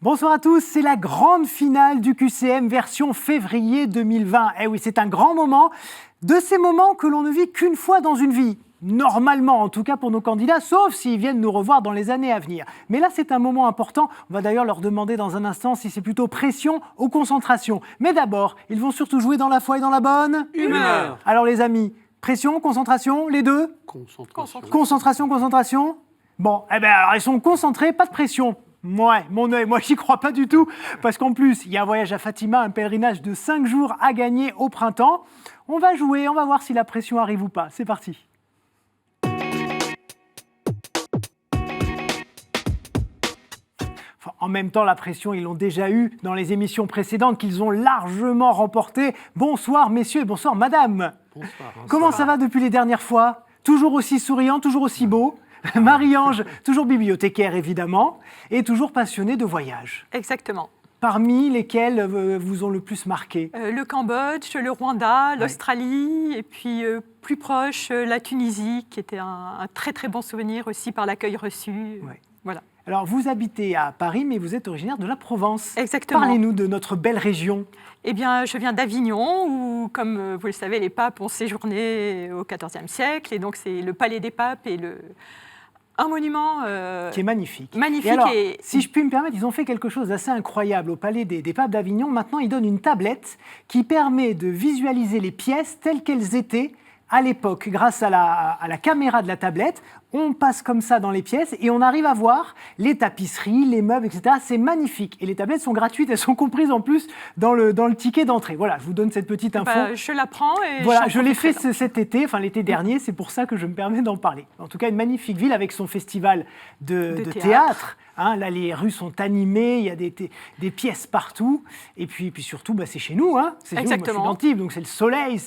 Bonsoir à tous, c'est la grande finale du QCM version février 2020. Eh oui, c'est un grand moment, de ces moments que l'on ne vit qu'une fois dans une vie. Normalement, en tout cas pour nos candidats, sauf s'ils viennent nous revoir dans les années à venir. Mais là, c'est un moment important. On va d'ailleurs leur demander dans un instant si c'est plutôt pression ou concentration. Mais d'abord, ils vont surtout jouer dans la foi et dans la bonne humeur. Alors les amis, pression, concentration, les deux ? Concentration. Bon, eh bien, alors ils sont concentrés, pas de pression. Ouais, mon œil, moi j'y crois pas du tout, parce qu'en plus, il y a un voyage à Fatima, un pèlerinage de 5 jours à gagner au printemps. On va jouer, on va voir si la pression arrive ou pas. C'est parti. Enfin, en même temps, la pression, ils l'ont déjà eue dans les émissions précédentes qu'ils ont largement remportées. Bonsoir messieurs et bonsoir madame. Bonsoir. Comment ça va depuis les dernières fois ? Toujours aussi souriant, toujours aussi beau ? Marie-Ange, toujours bibliothécaire évidemment, et toujours passionnée de voyage. Exactement. Parmi lesquels vous ont le plus marqué ? Le Cambodge, le Rwanda, l'Australie, et puis plus proche, la Tunisie, qui était un très très bon souvenir aussi par l'accueil reçu. Ouais. Voilà. Alors vous habitez à Paris, mais vous êtes originaire de la Provence. Exactement. Parlez-nous de notre belle région. Eh bien, je viens d'Avignon, où, comme vous le savez, les papes ont séjourné au XIVe siècle, et donc c'est le Palais des Papes et un monument qui est magnifique. Magnifique. Et alors, si je puis me permettre, ils ont fait quelque chose d'assez incroyable au Palais des Papes d'Avignon. Maintenant, ils donnent une tablette qui permet de visualiser les pièces telles qu'elles étaient à l'époque. Grâce à la caméra de la tablette, on passe comme ça dans les pièces et on arrive à voir les tapisseries, les meubles, etc. C'est magnifique. Et les tablettes sont gratuites, elles sont comprises en plus dans le ticket d'entrée. Voilà, je vous donne cette petite info. Je la prends et voilà, je l'ai fait cet été, enfin l'été dernier, c'est pour ça que je me permets d'en parler. En tout cas, une magnifique ville avec son festival de théâtre. Hein, là, les rues sont animées, il y a des pièces partout. Et puis surtout, c'est chez nous. Hein. C'est chez nous. Moi, je suis d'Antibes, donc c'est le soleil.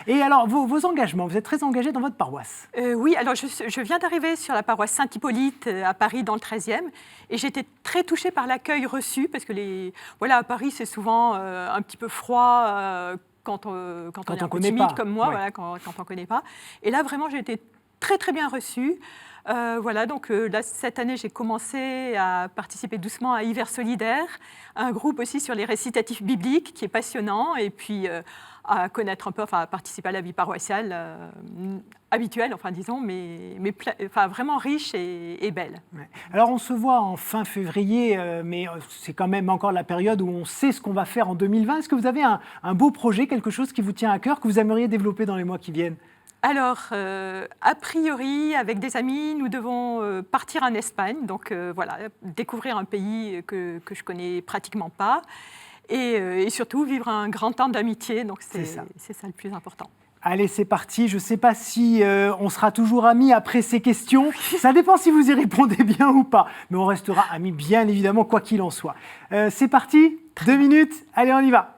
Et alors, vos engagements, vous êtes très engagés dans votre paroisse. Oui, alors je viens d'arriver sur la paroisse Saint-Hippolyte à Paris, dans le 13e. Et j'étais très touchée par l'accueil reçu, parce que à Paris, c'est souvent un petit peu froid quand on est un peu timide comme moi, ouais. Quand on ne connaît pas. Et là, vraiment, j'ai été très, très bien reçue. Donc là, cette année, j'ai commencé à participer doucement à Hiver solidaire, un groupe aussi sur les récitatifs bibliques qui est passionnant, et puis à connaître un peu, à participer à la vie paroissiale habituelle, disons, mais vraiment riche et belle. Ouais. Alors, on se voit en fin février, mais c'est quand même encore la période où on sait ce qu'on va faire en 2020. Est-ce que vous avez un beau projet, quelque chose qui vous tient à cœur, que vous aimeriez développer dans les mois qui viennent ? Alors, a priori, avec des amis, nous devons partir en Espagne, donc découvrir un pays que je connais pratiquement pas, et surtout vivre un grand temps d'amitié, donc c'est ça le plus important. Allez, c'est parti. Je ne sais pas si on sera toujours amis après ces questions. Ça dépend si vous y répondez bien ou pas, mais on restera amis bien évidemment, quoi qu'il en soit. C'est parti, 2 minutes, allez, on y va.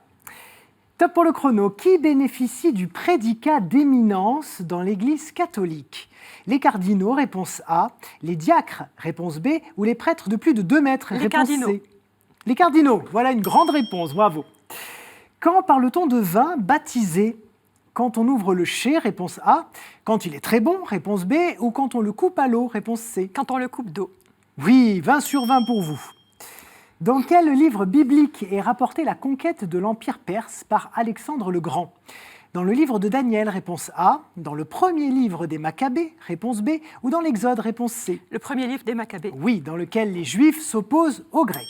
Top pour le chrono. Qui bénéficie du prédicat d'éminence dans l'Église catholique ? Les cardinaux, réponse A. Les diacres, réponse B. Ou les prêtres de plus de 2 mètres, réponse C. Les cardinaux, voilà une grande réponse, bravo. Quand parle-t-on de vin baptisé ? Quand on ouvre le chai, réponse A. Quand il est très bon, réponse B. Ou quand on le coupe à l'eau, réponse C. Quand on le coupe d'eau. Oui, 20 sur 20 pour vous. Dans quel livre biblique est rapportée la conquête de l'Empire perse par Alexandre le Grand ? Dans le livre de Daniel, réponse A. Dans le premier livre des Maccabées, réponse B. Ou dans l'Exode, réponse C. Le premier livre des Maccabées. Oui, dans lequel les Juifs s'opposent aux Grecs.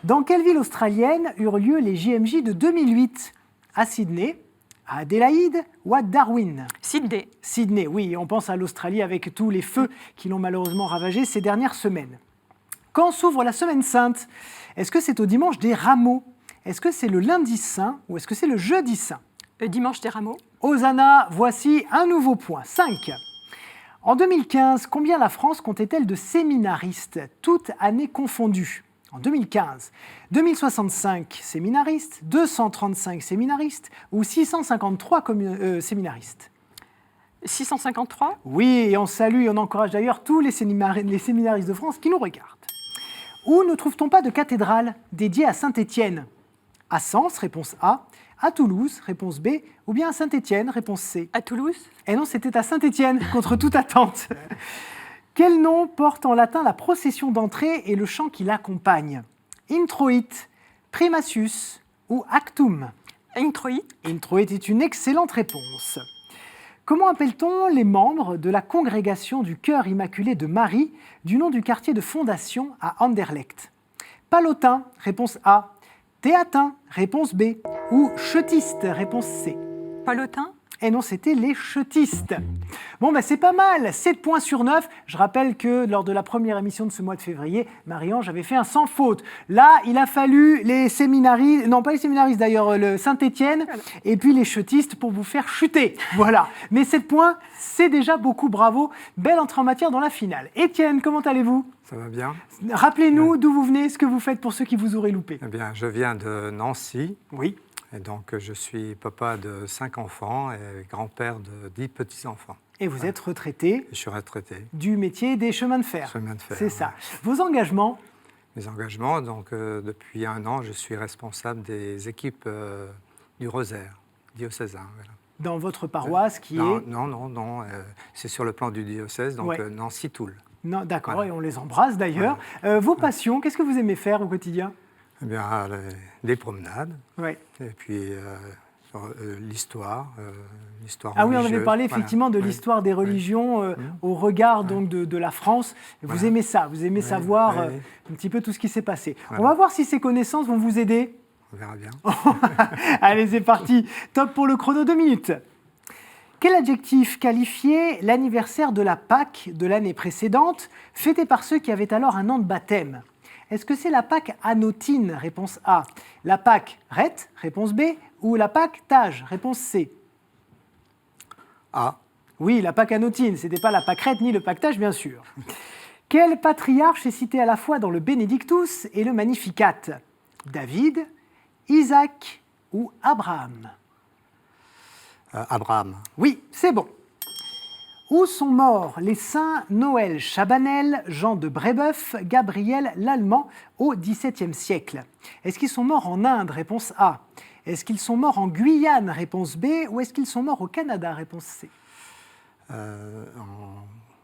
Dans quelle ville australienne eurent lieu les JMJ de 2008 ? À Sydney, à Adélaïde ou à Darwin ? Sydney. Sydney, oui, on pense à l'Australie avec tous les feux qui l'ont malheureusement ravagé ces dernières semaines. Quand s'ouvre la Semaine Sainte ? Est-ce que c'est au dimanche des Rameaux ? Est-ce que c'est le lundi saint ou est-ce que c'est le jeudi saint ? Le dimanche des Rameaux. Hosanna, voici un nouveau point, 5. En 2015, combien la France comptait-elle de séminaristes, toutes années confondues ? En 2015, 2065 séminaristes, 235 séminaristes ou 653 séminaristes ? 653 ? Oui, et on salue et on encourage d'ailleurs tous les séminaristes de France qui nous regardent. Où ne trouve-t-on pas de cathédrale dédiée à Saint-Étienne ? À Sens, réponse A. À Toulouse, réponse B. Ou bien à Saint-Étienne, réponse C. À Toulouse ? Eh non, c'était à Saint-Étienne, contre toute attente. Quel nom porte en latin la procession d'entrée et le chant qui l'accompagne ? introit, primacius ou actum? Introit. Introit est une excellente réponse. Comment appelle-t-on les membres de la congrégation du Cœur Immaculé de Marie du nom du quartier de Fondation à Anderlecht? Palotin, réponse A. Théatin, réponse B. Ou cheutistes, réponse C. Palotin. Et non, c'était les cheutistes. Bon, c'est pas mal, 7 points sur 9. Je rappelle que lors de la première émission de ce mois de février, Marie-Ange avait fait un sans faute. Là, il a fallu les séminaristes, non pas les séminaristes d'ailleurs, le Saint-Étienne, et puis les cheutistes pour vous faire chuter. Voilà. Mais 7 points, c'est déjà beaucoup, bravo. Belle entrée en matière dans la finale. Étienne, comment allez-vous? Ça va bien. Rappelez-nous d'où vous venez, ce que vous faites pour ceux qui vous auraient loupé. Eh bien, je viens de Nancy. Oui. Et donc, je suis papa de 5 enfants et grand-père de 10 petits-enfants. Et vous êtes retraité Je suis retraité. du métier des chemins de fer. Chemin de fer, C'est ça. ouais. Vos engagements? Mes engagements, donc depuis 1 an, je suis responsable des équipes du Rosaire diocésain. Voilà. Dans votre paroisse qui non, est... Non, c'est sur le plan du diocèse, donc Ouais. Nancy-Toul. Non, d'accord, Voilà. et on les embrasse d'ailleurs. Vos passions, qu'est-ce que vous aimez faire au quotidien? Eh bien, des promenades, Ouais. et puis l'histoire, l'histoire Ah oui, on religieuse. avait parlé Voilà. effectivement de Oui. l'histoire des religions au regard donc de la France. Et vous Voilà. aimez ça, vous aimez Oui, savoir oui. un petit peu tout ce qui s'est passé. Voilà. On va voir si ces connaissances vont vous aider. On verra bien. Allez, c'est parti. Top pour le chrono, 2 minutes. Quel adjectif qualifiait l'anniversaire de la Pâque de l'année précédente, fêté par ceux qui avaient alors un an de baptême? Est-ce que c'est la Pâque anotine, réponse A, la Pâque rette, réponse B, ou la Pâque tage, réponse C? Ah, Oui, la Pâque anotine, ce n'était pas la pâquerette ni le pactage, bien sûr. Quel patriarche est cité à la fois dans le Benedictus et le Magnificat? David, Isaac ou Abraham? Abraham. Oui, c'est bon. Où sont morts les saints Noël Chabanel, Jean de Brébeuf, Gabriel l'Allemand au XVIIe siècle? Est-ce qu'ils sont morts en Inde? Réponse A. Est-ce qu'ils sont morts en Guyane? Réponse B. Ou est-ce qu'ils sont morts au Canada? Réponse C.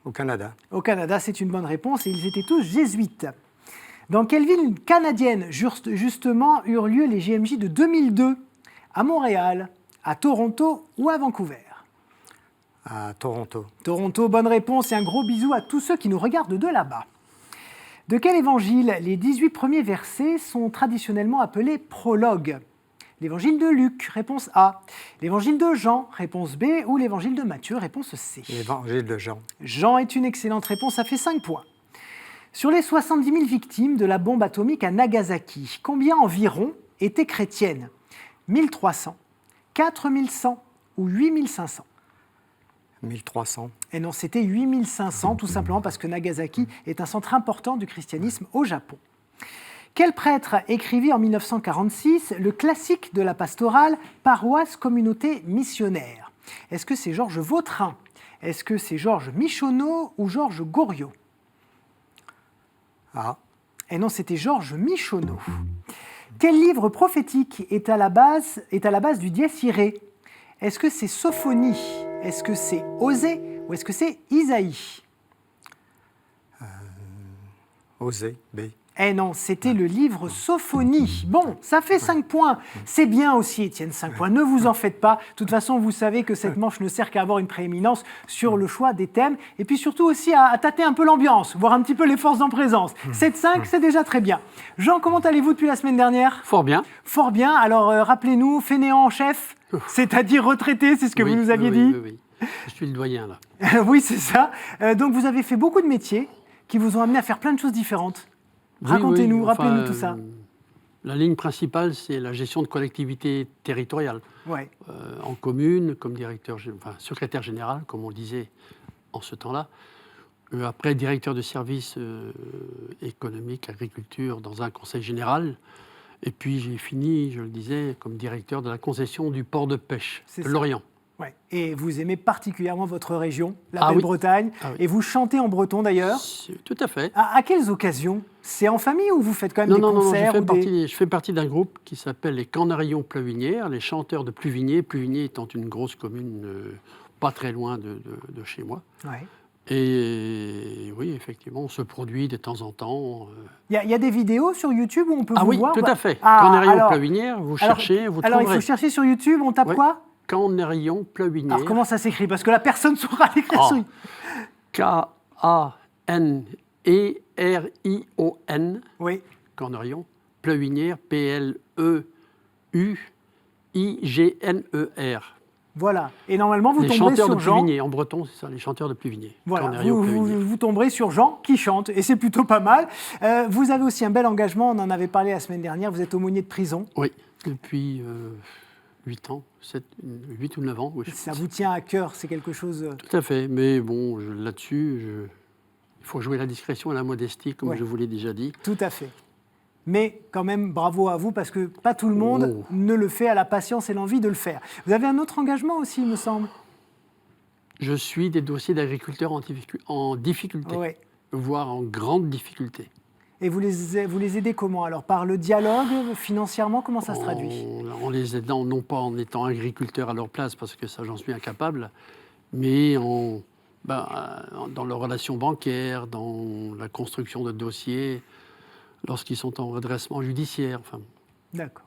Au Canada. Au Canada, c'est une bonne réponse et ils étaient tous jésuites. Dans quelle ville canadienne, justement, eurent lieu les JMJ de 2002? À Montréal, à Toronto ou à Vancouver? À Toronto. Toronto, bonne réponse et un gros bisou à tous ceux qui nous regardent de là-bas. De quel évangile les 18 premiers versets sont traditionnellement appelés prologues? L'évangile de Luc, réponse A. L'évangile de Jean, réponse B. Ou l'évangile de Matthieu, réponse C. L'évangile de Jean. Jean est une excellente réponse, ça fait 5 points. Sur les 70 000 victimes de la bombe atomique à Nagasaki, combien environ étaient chrétiennes? 1300, 4100 ou 8500? 1300. Et non, c'était 8500, tout simplement parce que Nagasaki est un centre important du christianisme au Japon. Quel prêtre écrivit en 1946 le classique de la pastorale Paroisse Communauté Missionnaire? Est-ce que c'est Georges Vautrin? Est-ce que c'est Georges Michonneau ou Georges Goriot? Ah, Et non, c'était Georges Michonneau. Quel livre prophétique est à la base du Dies Irae? Est-ce que c'est Sophonie? Est-ce que c'est Osée? Ou est-ce que c'est Isaïe? Osée, B. Eh non, c'était le livre Sophonie. Bon, ça fait 5 points. C'est bien aussi, Étienne, 5 points. Ne vous en faites pas. De toute façon, vous savez que cette manche ne sert qu'à avoir une prééminence sur le choix des thèmes. Et puis surtout aussi à tâter un peu l'ambiance, voir un petit peu les forces en présence. 7-5, c'est déjà très bien. Jean, comment allez-vous depuis la semaine dernière? Fort bien. Fort bien. Alors, rappelez-nous, fainéant en chef, c'est-à-dire retraité, c'est ce que Oui, vous nous aviez oui, dit? oui. Je suis le doyen, là. Oui, c'est ça. Donc, vous avez fait beaucoup de métiers qui vous ont amené à faire plein de choses différentes. Oui, Racontez-nous, oui, rappelez-nous tout ça. La ligne principale, c'est la gestion de collectivités territoriales. Ouais. En commune, comme secrétaire général, comme on le disait en ce temps-là. Après, directeur de service économique, agriculture, dans un conseil général. Et puis, j'ai fini, je le disais, comme directeur de la concession du port de pêche C'est de ça. Lorient. Ouais. Et vous aimez particulièrement votre région, la Ah oui. Belle-Bretagne, Ah oui. et vous chantez en breton d'ailleurs. Tout à fait. À quelles occasions? C'est en famille ou vous faites quand même des concerts je fais partie d'un groupe qui s'appelle les Canarions Pluvinières, les chanteurs de Pluvigné, Pluvigné étant une grosse commune pas très loin de chez moi. Ouais. Et oui, effectivement, on se produit de temps en temps. Il y a des vidéos sur YouTube où on peut Ah vous oui, voir. tout à fait. Ah, Cornérion alors- Pleuinière, vous cherchez, vous Alors, il trouverez. faut chercher sur YouTube, on tape Oui. quoi? Cornérion Pleuinière. Alors, comment ça s'écrit? Parce que la personne saura l'écrire sur YouTube. K-A-N-E-R-I-O-N, Oui. Cornérion, Pleuinière, P-L-E-U-I-G-N-E-R. Voilà. Et normalement, vous Les tomberez chanteurs de sur Jean. Pluvigné, en breton, c'est ça, les chanteurs de Pluvigné. Voilà, Cornérion Pleuinière. vous tomberez sur Jean qui chante, et c'est plutôt pas mal. Vous avez aussi un bel engagement, on en avait parlé la semaine dernière, vous êtes aumônier de prison. Oui, depuis 8 ans, 8 ou 9 ans. Oui, Ça vous tient à cœur, c'est quelque chose... Tout à fait, mais bon, là-dessus, il faut jouer la discrétion et la modestie, comme Ouais. je vous l'ai déjà dit. Tout à fait. Mais quand même, bravo à vous, parce que pas tout le monde Oh. ne le fait, a la patience et l'envie de le faire. Vous avez un autre engagement aussi, il me semble. Je suis des dossiers d'agriculteurs en difficulté, Ouais. voire en grande difficulté. Et vous les aidez comment? Alors, par le dialogue, financièrement, comment ça se traduit? En les aidant, non pas en étant agriculteurs à leur place, parce que ça, j'en suis incapable, mais dans leurs relations bancaires, dans la construction de dossiers, lorsqu'ils sont en redressement judiciaire. Enfin, D'accord.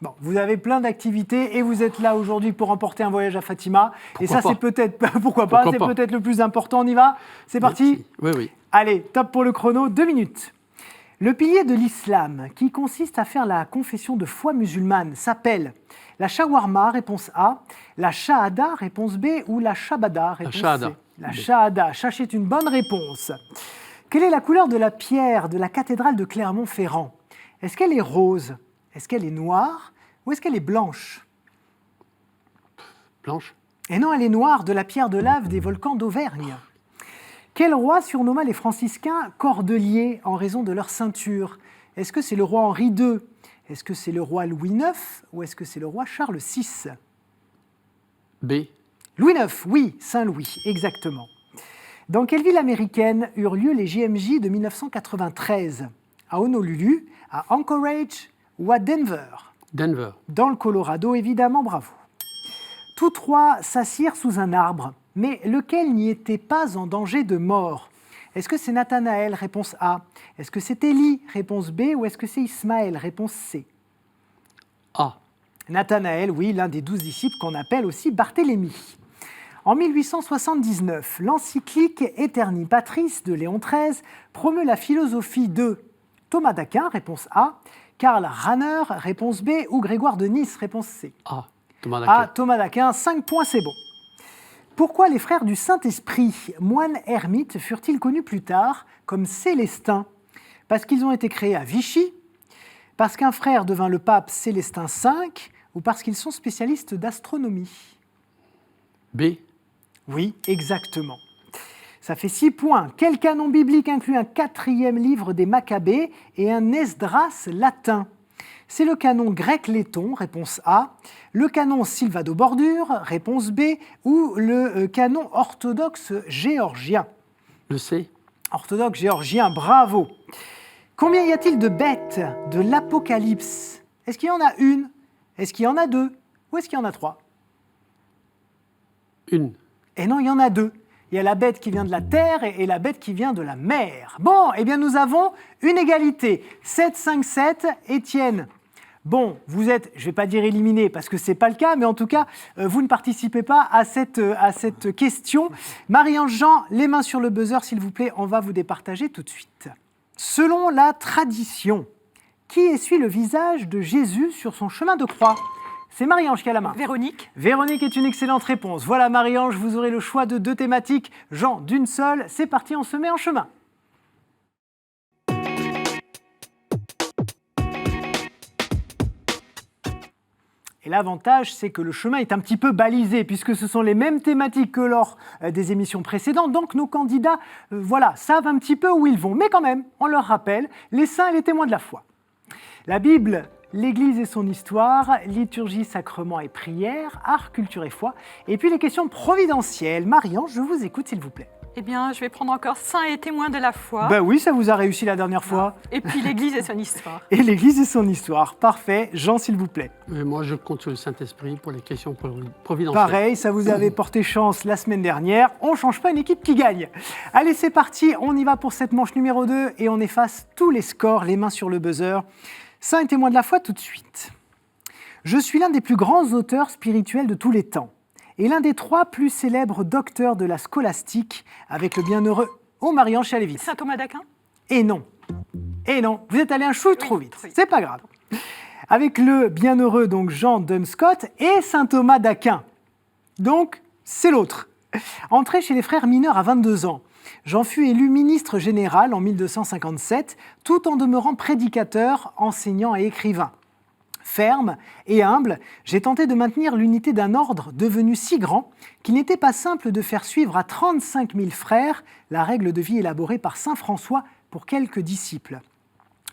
Bon, vous avez plein d'activités et vous êtes là aujourd'hui pour emporter un voyage à Fatima. Et ça, Pourquoi c'est peut-être... Pourquoi pas? C'est peut-être le plus important. On y va? C'est parti? merci. Oui, oui. Allez, top pour le chrono, 2 minutes. Le pilier de l'islam, qui consiste à faire la confession de foi musulmane, s'appelle la shawarma, réponse A, la shahada, réponse B, ou la shabada, réponse shahada. C. La B. shahada. Chache est une bonne réponse. Quelle est la couleur de la pierre de la cathédrale de Clermont-Ferrand? Est-ce qu'elle est rose? Est-ce qu'elle est noire? Ou est-ce qu'elle est blanche? Blanche? Et non, elle est noire, de la pierre de lave des volcans d'Auvergne. Quel roi surnomma les franciscains cordeliers en raison de leur ceinture? Est-ce que c'est le roi Henri II? Est-ce que c'est le roi Louis IX? Ou est-ce que c'est le roi Charles VI? B. Louis IX, oui, Saint-Louis, exactement. Dans quelle ville américaine eurent lieu les JMJ de 1993? À Honolulu, à Anchorage ou à Denver? Denver. Dans le Colorado, évidemment, bravo. Tous trois s'assirent sous un arbre, mais lequel n'y était pas en danger de mort? Est-ce que c'est Nathanaël, réponse A? Est-ce que c'est Élie, réponse B? Ou est-ce que c'est Ismaël, réponse C? A. Nathanaël, oui, l'un des 12 disciples qu'on appelle aussi Barthélemy. En 1879, l'encyclique Aeterni Patris de Léon XIII promeut la philosophie de Thomas d'Aquin, réponse A, Karl Rahner, réponse B, ou Grégoire de Nice, réponse C. A. Thomas A, d'Aquin. Thomas d'Aquin, 5 points, c'est bon. Pourquoi les frères du Saint-Esprit, moines ermites, furent-ils connus plus tard comme Célestins? Parce qu'ils ont été créés à Vichy, parce qu'un frère devint le pape Célestin V, ou parce qu'ils sont spécialistes d'astronomie? B. Oui, exactement. Ça fait 6 points. Quel canon biblique inclut un 4e livre des Maccabées et un Esdras latin? C'est le canon grec-letton, réponse A, le canon Sylvado-Bordure, réponse B, ou le canon orthodoxe géorgien. Le C. Orthodoxe géorgien, bravo. Combien y a-t-il de bêtes de l'Apocalypse? Est-ce qu'il y en a une? Est-ce qu'il y en a 2? Ou est-ce qu'il y en a 3? Une. Et non, il y en a 2. Il y a la bête qui vient de la terre et la bête qui vient de la mer. Bon, eh bien nous avons une égalité. 7-5-7, Étienne. Bon, vous êtes, je ne vais pas dire éliminé parce que ce n'est pas le cas, mais en tout cas, vous ne participez pas à cette question. Marie-Ange Jean, les mains sur le buzzer, s'il vous plaît, on va vous départager tout de suite. Selon la tradition, qui essuie le visage de Jésus sur son chemin de croix? C'est Marie-Ange qui a la main. Véronique. Véronique est une excellente réponse. Voilà Marie-Ange, vous aurez le choix de 2 thématiques. Jean, d'une seule. C'est parti, on se met en chemin. Et l'avantage, c'est que le chemin est un petit peu balisé, puisque ce sont les mêmes thématiques que lors des émissions précédentes. Donc nos candidats savent un petit peu où ils vont. Mais quand même, on leur rappelle, les saints et les témoins de la foi. La Bible, l'Église et son histoire, liturgie, sacrement et prière, art, culture et foi. Et puis les questions providentielles. Marie-Ange, je vous écoute s'il vous plaît. Eh bien, je vais prendre encore saint et témoin de la foi. Ben oui, ça vous a réussi la dernière fois. Et puis l'Église et son histoire. Et l'Église et son histoire. Parfait. Jean, s'il vous plaît. Et moi, je compte sur le Saint-Esprit pour les questions providentielles. Pareil, ça vous avait porté chance la semaine dernière. On ne change pas une équipe qui gagne. Allez, c'est parti. On y va pour cette manche numéro 2 et on efface tous les scores, les mains sur le buzzer. Saint et témoin de la foi tout de suite. Je suis l'un des plus grands auteurs spirituels de tous les temps et l'un des 3 plus célèbres docteurs de la scolastique avec le bienheureux... Oh, Marie-Ange, allez vite. Saint Thomas d'Aquin. Et non. Et non. Vous êtes allé un chouille trop vite. trop vite. C'est pas grave. Avec le bienheureux donc Jean Dunscott et saint Thomas d'Aquin. Donc, c'est l'autre. Entré chez les frères mineurs à 22 ans, j'en fus élu ministre général en 1257, tout en demeurant prédicateur, enseignant et écrivain. Ferme et humble, j'ai tenté de maintenir l'unité d'un ordre devenu si grand qu'il n'était pas simple de faire suivre à 35 000 frères la règle de vie élaborée par saint François pour quelques disciples.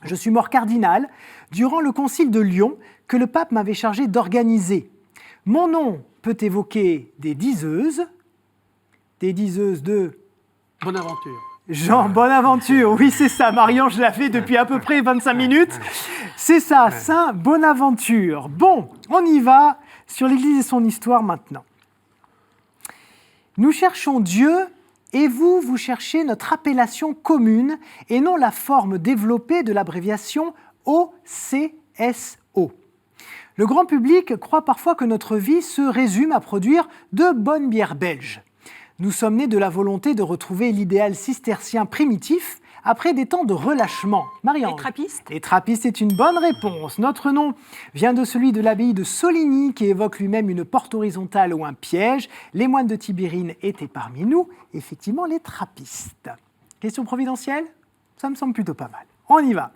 Je suis mort cardinal durant le concile de Lyon que le pape m'avait chargé d'organiser. Mon nom peut évoquer des diseuses de Bonaventure. Jean Bonaventure, oui c'est ça, Marion, je l'ai fait depuis à peu près 25 minutes. C'est ça, Saint Bonaventure. Bon, on y va sur l'Église et son histoire maintenant. Nous cherchons Dieu et vous cherchez notre appellation commune et non la forme développée de l'abréviation OCSO. Le grand public croit parfois que notre vie se résume à produire de bonnes bières belges. Nous sommes nés de la volonté de retrouver l'idéal cistercien primitif après des temps de relâchement. Marie-Ange. Les trappistes. Les trappistes est une bonne réponse. Notre nom vient de celui de l'abbaye de Soligny qui évoque lui-même une porte horizontale ou un piège. Les moines de Tibérine étaient parmi nous, effectivement les trappistes. Question providentielle ? Ça me semble plutôt pas mal. On y va.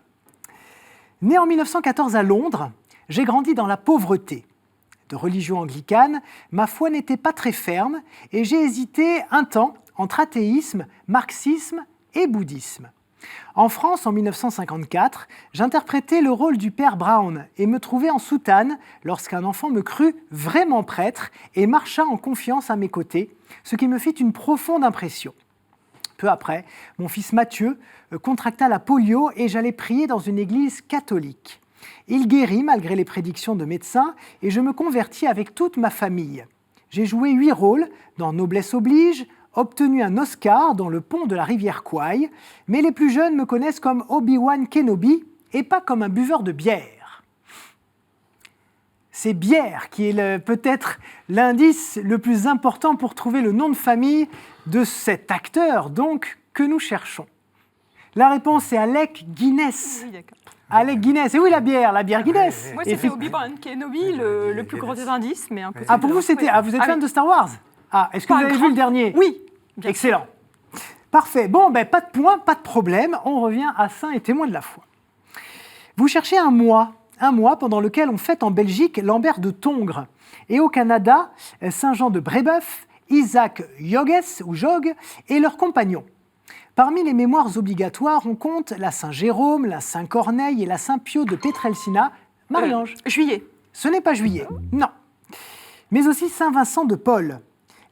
Né en 1914 à Londres, j'ai grandi dans la pauvreté. De religion anglicane, ma foi n'était pas très ferme et j'ai hésité un temps entre athéisme, marxisme et bouddhisme. En France, en 1954, j'interprétais le rôle du père Brown et me trouvais en soutane lorsqu'un enfant me crut vraiment prêtre et marcha en confiance à mes côtés, ce qui me fit une profonde impression. Peu après, mon fils Mathieu contracta la polio et j'allais prier dans une église catholique. Il guérit malgré les prédictions de médecins et je me convertis avec toute ma famille. J'ai joué 8 rôles dans Noblesse oblige, obtenu un Oscar dans Le pont de la rivière Kwai, mais les plus jeunes me connaissent comme Obi-Wan Kenobi et pas comme un buveur de bière. C'est bière qui est peut-être l'indice le plus important pour trouver le nom de famille de cet acteur donc que nous cherchons. La réponse est Alec Guinness. Oui, d'accord. Alec Guinness, et oui la bière Guinness. Moi, c'était Obi-Wan Kenobi, le plus gros des indices, mais un peu... Ah, pour vous, c'était... Ah, vous êtes fan de Star Wars ? Ah, est-ce que vous avez vu le dernier ? Oui. Bien Excellent. Parfait. Bon, ben, pas de point, pas de problème. On revient à Saint et témoin de la foi. Vous cherchez un mois pendant lequel on fête en Belgique Lambert de Tongres. Et au Canada, Saint-Jean de Brébeuf, Isaac Jogues et leurs compagnons. Parmi les mémoires obligatoires, on compte la Saint-Jérôme, la Saint-Corneille et la Saint-Pio de Pétrelcina. Marie-Ange. Juillet. Ce n'est pas juillet, non. Mais aussi Saint-Vincent de Paul.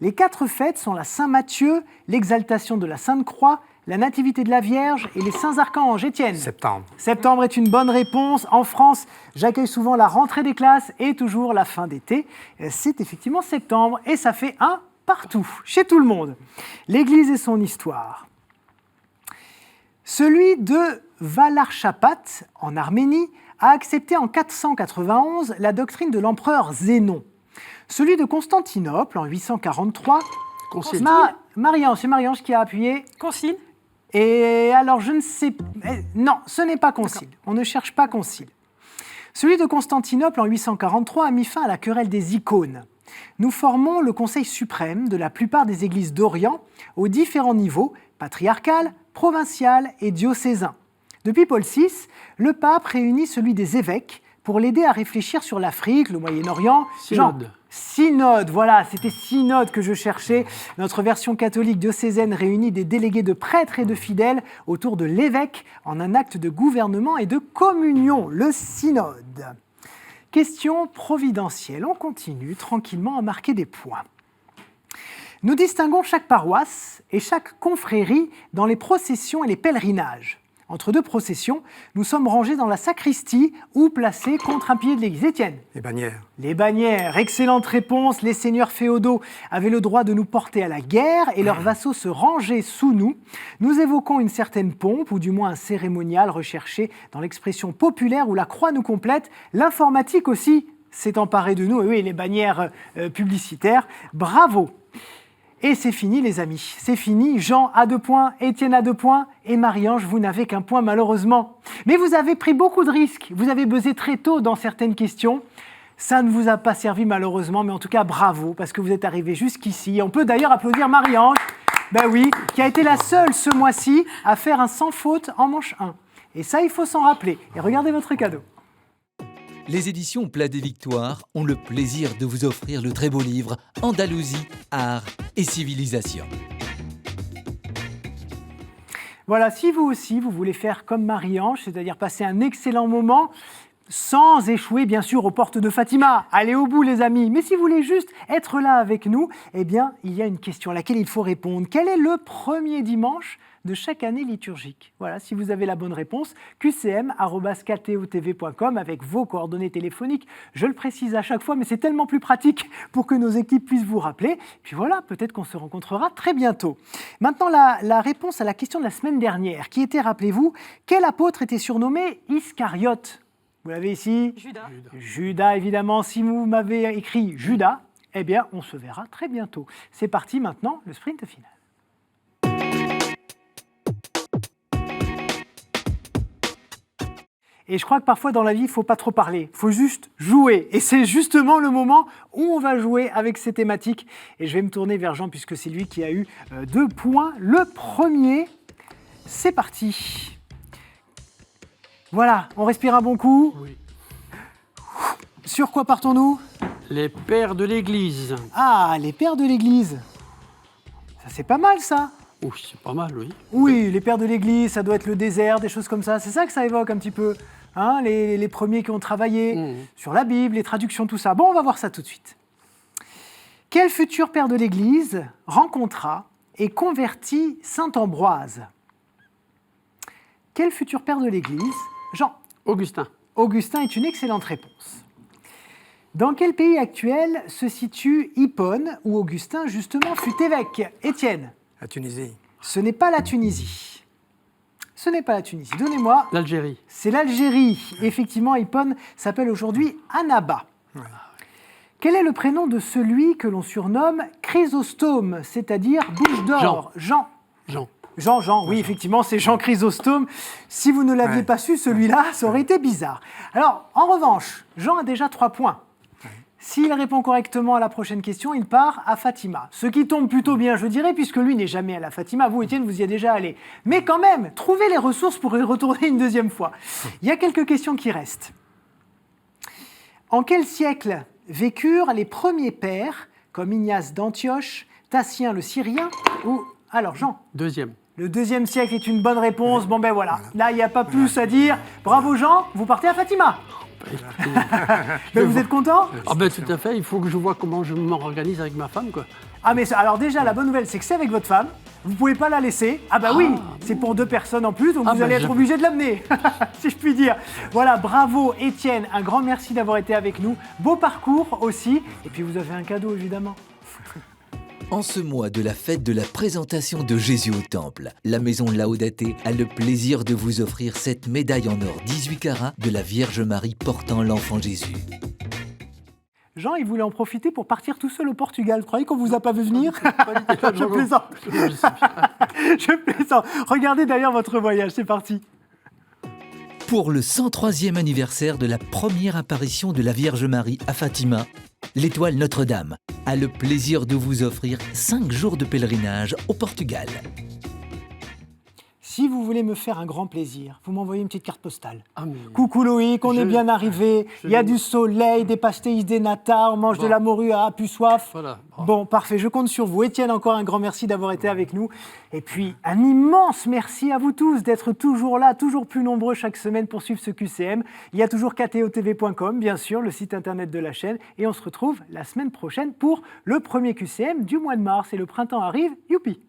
Les 4 fêtes sont la Saint-Matthieu, l'exaltation de la Sainte-Croix, la Nativité de la Vierge et les Saints-Archanges. Étienne. Septembre. Septembre est une bonne réponse. En France, j'accueille souvent la rentrée des classes et toujours la fin d'été. C'est effectivement septembre et ça fait un partout, chez tout le monde. L'Église et son histoire. Celui de Valarchapat, en Arménie, a accepté en 491 la doctrine de l'empereur Zénon. Celui de Constantinople, en 843... Concile. Marie-Ange, c'est Marie-Ange qui a appuyé. Concile. Et alors, je ne sais... Non, ce n'est pas concile. On ne cherche pas concile. Celui de Constantinople, en 843, a mis fin à la querelle des icônes. Nous formons le Conseil suprême de la plupart des églises d'Orient aux différents niveaux, patriarcal, provincial et diocésain. Depuis Paul VI, le pape réunit celui des évêques pour l'aider à réfléchir sur l'Afrique, le Moyen-Orient. Synode. Synode, voilà, c'était synode que je cherchais. Notre version catholique diocésaine réunit des délégués de prêtres et de fidèles autour de l'évêque en un acte de gouvernement et de communion, le synode. Question providentielle, on continue tranquillement à marquer des points. Nous distinguons chaque paroisse et chaque confrérie dans les processions et les pèlerinages. Entre deux processions, nous sommes rangés dans la sacristie ou placés contre un pilier de l'église. Étienne? Les bannières. Les bannières, excellente réponse. Les seigneurs féodaux avaient le droit de nous porter à la guerre et leurs vassaux se rangeaient sous nous. Nous évoquons une certaine pompe, ou du moins un cérémonial recherché dans l'expression populaire où la croix nous complète. L'informatique aussi s'est emparée de nous, et oui, les bannières publicitaires. Bravo! Et c'est fini les amis, c'est fini. Jean a 2 points, Étienne a 2 points et Marie-Ange, vous n'avez qu'un point malheureusement. Mais vous avez pris beaucoup de risques, vous avez buzzé très tôt dans certaines questions. Ça ne vous a pas servi malheureusement, mais en tout cas bravo, parce que vous êtes arrivé jusqu'ici. On peut d'ailleurs applaudir Marie-Ange, ben oui, qui a été la seule ce mois-ci à faire un sans faute en manche 1. Et ça, il faut s'en rappeler. Et regardez votre cadeau. Les éditions Plat des Victoires ont le plaisir de vous offrir le très beau livre Andalousie, art et civilisation. Voilà, si vous aussi, vous voulez faire comme Marie-Ange, c'est-à-dire passer un excellent moment, sans échouer bien sûr aux portes de Fatima. Allez au bout les amis, mais si vous voulez juste être là avec nous, eh bien, il y a une question à laquelle il faut répondre. Quel est le premier dimanche de chaque année liturgique? Voilà, si vous avez la bonne réponse, qcm@ktotv.com avec vos coordonnées téléphoniques. Je le précise à chaque fois, mais c'est tellement plus pratique pour que nos équipes puissent vous rappeler. Puis voilà, peut-être qu'on se rencontrera très bientôt. Maintenant, la réponse à la question de la semaine dernière, qui était, rappelez-vous, quel apôtre était surnommé Iscariote? Vous l'avez ici? Judas. Judas, évidemment. Si vous m'avez écrit Judas, eh bien, on se verra très bientôt. C'est parti maintenant, le sprint final. Et je crois que parfois dans la vie, il ne faut pas trop parler, il faut juste jouer. Et c'est justement le moment où on va jouer avec ces thématiques. Et je vais me tourner vers Jean, puisque c'est lui qui a eu 2 points. Le premier, c'est parti. Voilà, on respire un bon coup. Oui. Sur quoi partons-nous? Les pères de l'Église. Ah, les pères de l'Église. Ça, c'est pas mal, ça. Oui, c'est pas mal, oui. Oui, les pères de l'Église, ça doit être le désert, des choses comme ça. C'est ça que ça évoque un petit peu. Hein, les premiers qui ont travaillé sur la Bible, les traductions, tout ça. Bon, on va voir ça tout de suite. Quel futur père de l'Église rencontra et convertit saint Ambroise? Quel futur père de l'Église? Jean. Augustin. Augustin est une excellente réponse. Dans quel pays actuel se situe Hippone, où Augustin, justement, fut évêque? Étienne. La Tunisie. Ce n'est pas la Tunisie. Ce n'est pas la Tunisie. Donnez-moi. L'Algérie. C'est l'Algérie. Effectivement, Hippone s'appelle aujourd'hui Annaba. Ouais. Quel est le prénom de celui que l'on surnomme Chrysostome, c'est-à-dire bouche d'or? Jean. Jean, oui, effectivement, c'est Jean Chrysostome. Si vous ne l'aviez pas su, celui-là, ça aurait été bizarre. Alors, en revanche, Jean a déjà 3 points. S'il répond correctement à la prochaine question, il part à Fatima. Ce qui tombe plutôt bien, je dirais, puisque lui n'est jamais allé à Fatima. Vous, Étienne, vous y êtes déjà allé. Mais quand même, trouvez les ressources pour y retourner une deuxième fois. Il y a quelques questions qui restent. En quel siècle vécurent les premiers pères, comme Ignace d'Antioche, Tatien le Syrien ou... Alors, Jean. Deuxième. Le 2e siècle est une bonne réponse. Bon, ben voilà. Là, il n'y a pas plus à dire. Bravo, Jean. Vous partez à Fatima. Mais vous êtes content? Ah ben tout à fait, il faut que je vois comment je m'organise avec ma femme, quoi. Ah mais alors déjà, la bonne nouvelle, c'est que c'est avec votre femme. Vous ne pouvez pas la laisser. Ah bah oui, c'est pour 2 personnes en plus, donc vous allez être obligé de l'amener, si je puis dire. Voilà, bravo Étienne, un grand merci d'avoir été avec nous. Beau parcours aussi, et puis vous avez un cadeau évidemment. En ce mois de la fête de la présentation de Jésus au Temple, la maison Laudaté a le plaisir de vous offrir cette médaille en or 18 carats de la Vierge Marie portant l'enfant Jésus. Jean, il voulait en profiter pour partir tout seul au Portugal. Vous croyez qu'on vous a pas vu venir? Je plaisante. Je plaisante. Regardez d'ailleurs votre voyage, c'est parti. Pour le 103e anniversaire de la première apparition de la Vierge Marie à Fatima, l'Étoile Notre-Dame a le plaisir de vous offrir 5 jours de pèlerinage au Portugal. si vous voulez me faire un grand plaisir, vous m'envoyez une petite carte postale. Ah, mais- Coucou Loïc, on est bien arrivé. Il y a du soleil, des pastéis, des nata, on mange de la morue à plus soif. Voilà. Bon, parfait, je compte sur vous. Étienne, encore un grand merci d'avoir été avec nous. Et puis, un immense merci à vous tous d'être toujours là, toujours plus nombreux chaque semaine pour suivre ce QCM. Il y a toujours ktotv.com, bien sûr, le site internet de la chaîne. Et on se retrouve la semaine prochaine pour le premier QCM du mois de mars. Et le printemps arrive, youpi!